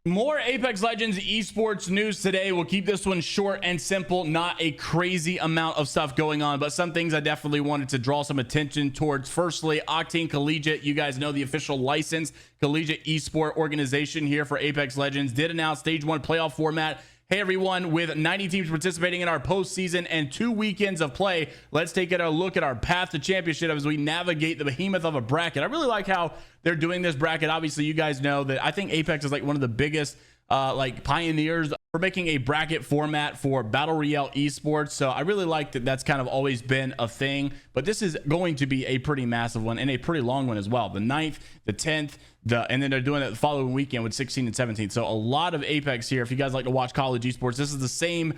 More Apex Legends esports news today. We'll keep this one short and simple. Not a crazy amount of stuff going on, but some things I definitely wanted to draw some attention towards. Firstly, Octane Collegiate, you guys know the official license collegiate esport organization here for Apex Legends, did announce stage 1 playoff format. Hey everyone, with 90 teams participating in our postseason and 2 weekends of play, let's take a look at our path to championship as we navigate the behemoth of a bracket. I really like how they're doing this bracket. Obviously, you guys know that I think Apex is like one of the biggest like pioneers for making a bracket format for battle royale esports. So I really like that. That's kind of always been a thing, but this is going to be a pretty massive one and a pretty long one as well. The 9th, the 10th, and then they're doing it the following weekend with 16 and 17. So a lot of Apex here. If you guys like to watch college esports, this is the same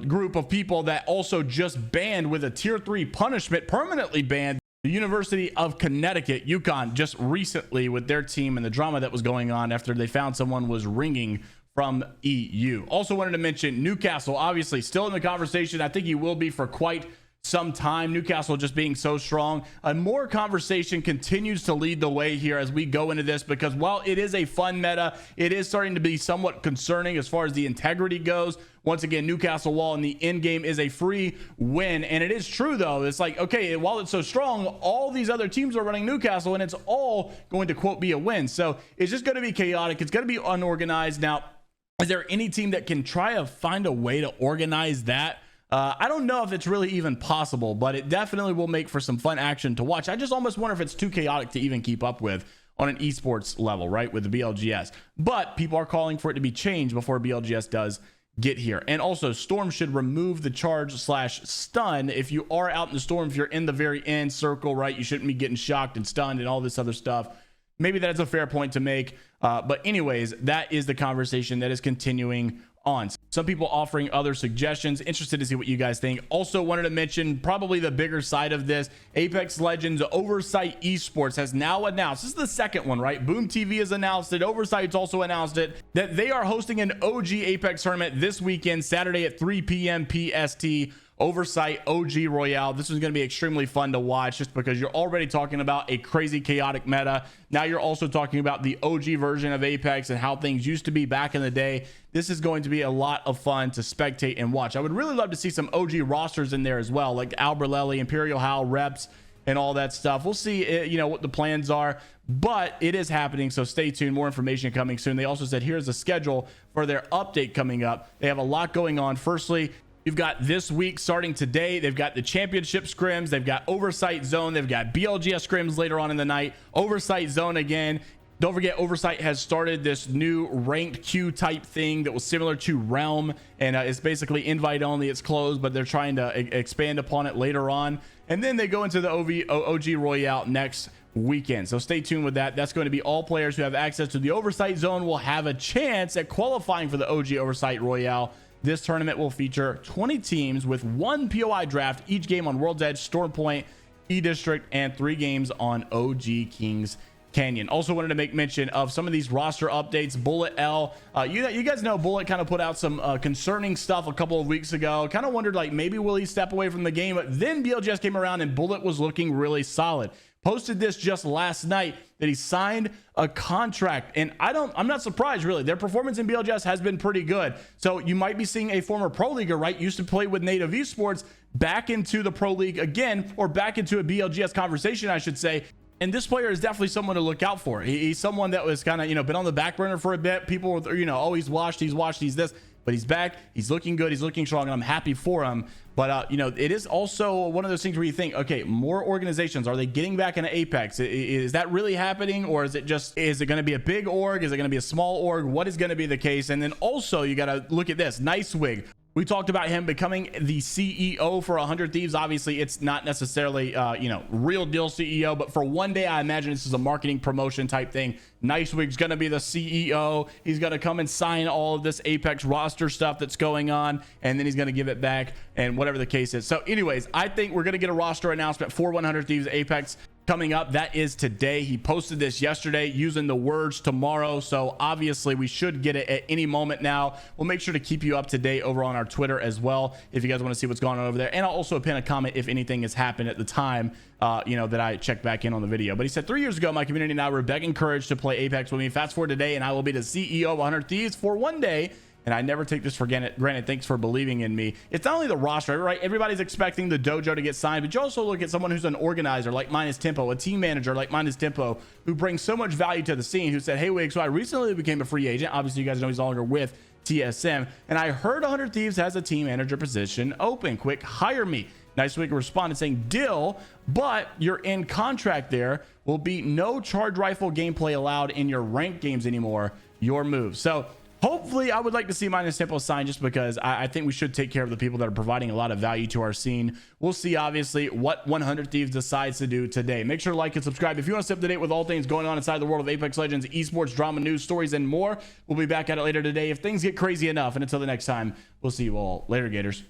group of people that also just banned with a tier 3 punishment, permanently banned the University of Connecticut, UConn, just recently with their team and the drama that was going on after they found someone was ringing from EU. Also wanted to mention Newcastle, obviously still in the conversation. I think he will be for quite some time. Newcastle just being so strong. More conversation continues to lead the way here as we go into this, because while it is a fun meta, it is starting to be somewhat concerning as far as the integrity goes. Once again, Newcastle wall in the end game is a free win, and it is true though. It's like, okay, while it's so strong, all these other teams are running Newcastle and it's all going to quote be a win. So it's just going to be chaotic. It's going to be unorganized. Now, is there any team that can try to find a way to organize that? I don't know if it's really even possible, but it definitely will make for some fun action to watch. I just almost wonder if it's too chaotic to even keep up with on an esports level, right, with the BLGS. But people are calling for it to be changed before BLGS does get here. And also, Storm should remove the charge/stun. If you are out in the Storm, if you're in the very end circle, right, you shouldn't be getting shocked and stunned and all this other stuff. Maybe that's a fair point to make. But anyways, that is the conversation that is continuing on. Some people offering other suggestions. Interested to see what you guys think. Also wanted to mention probably the bigger side of this. Apex Legends Oversight Esports has now announced, this is the second one, right? Boom TV has announced it. Oversight's also announced it, that they are hosting an OG Apex tournament this weekend, Saturday at 3 p.m. PST. Oversight OG Royale. This is going to be extremely fun to watch, just because you're already talking about a crazy chaotic meta. Now you're also talking about the OG version of Apex and how things used to be back in the day. This is going to be a lot of fun to spectate and watch. I would really love to see some OG rosters in there as well, like Alberlelli, Imperial Hal, Reps, and all that stuff. We'll see, what the plans are, but it is happening. So stay tuned. More information coming soon. They also said here's a schedule for their update coming up. They have a lot going on. Firstly, you've got this week starting today. They've got the championship scrims. They've got Oversight Zone. They've got BLGS scrims later on in the night. Oversight Zone again. Don't forget, Oversight has started this new ranked queue type thing that was similar to Realm, and it's basically invite only. It's closed, but they're trying to expand upon it later on. And then they go into the OG Royale next weekend. So stay tuned with that. That's going to be all players who have access to the Oversight Zone will have a chance at qualifying for the OG Oversight Royale. This tournament will feature 20 teams with 1 POI draft, each game on World's Edge, Storm Point, E-District, and 3 games on OG Kings Canyon. Also wanted to make mention of some of these roster updates. Bullet L, you guys know Bullet kind of put out some concerning stuff a couple of weeks ago. Kind of wondered, like, maybe will he step away from the game? But then BLGS came around and Bullet was looking really solid. Posted this just last night that he signed a contract, and I'm not surprised, really. Their performance in BLGS has been pretty good. So you might be seeing a former pro leaguer, right, used to play with Native Esports, back into the pro league again, or back into a BLGS conversation, I should say. And this player is definitely someone to look out for. He's someone that was kind of, been on the back burner for a bit. People were, oh, he's washed, he's this. But he's back. He's looking good. He's looking strong, and I'm happy for him. But, it is also one of those things where you think, okay, more organizations, are they getting back into Apex? Is that really happening? Or is it going to be a big org? Is it going to be a small org? What is going to be the case? And then also, you got to look at this. NiceWigg. We talked about him becoming the CEO for 100 Thieves. Obviously, it's not necessarily, real deal CEO, but for one day, I imagine this is a marketing promotion type thing. NiceWigg's going to be the CEO. He's going to come and sign all of this Apex roster stuff that's going on, and then he's going to give it back, and whatever the case is. So anyways, I think we're going to get a roster announcement for 100 Thieves Apex coming up. That is today. He posted this yesterday using the words tomorrow. So obviously we should get it at any moment now. We'll make sure to keep you up to date over on our Twitter as well, if you guys want to see what's going on over there. And I'll also pin a comment if anything has happened at the time, that I checked back in on the video. But he said, 3 years ago, my community and I were begging courage to play Apex with me. Fast forward today, and I will be the CEO of 100 Thieves for one day. And I never take this for granted. Thanks for believing in me. It's not only the roster, right? Everybody's expecting the dojo to get signed, but you also look at someone who's an organizer like Minus Tempo, a team manager like Minus Tempo, who brings so much value to the scene, who said, hey, Wig, so I recently became a free agent. Obviously, you guys know he's no longer with TSM. And I heard 100 Thieves has a team manager position open. Quick, hire me. NiceWigg responded saying, deal, but you're in contract there. Will be no charge rifle gameplay allowed in your ranked games anymore. Your move. So hopefully, I would like to see Minus Tempo sign, just because I think we should take care of the people that are providing a lot of value to our scene. We'll see, obviously, what 100 Thieves decides to do today. Make sure to like and subscribe if you want to stay up to date with all things going on inside the world of Apex Legends, esports, drama, news, stories, and more. We'll be back at it later today if things get crazy enough. And until the next time, we'll see you all later, Gators.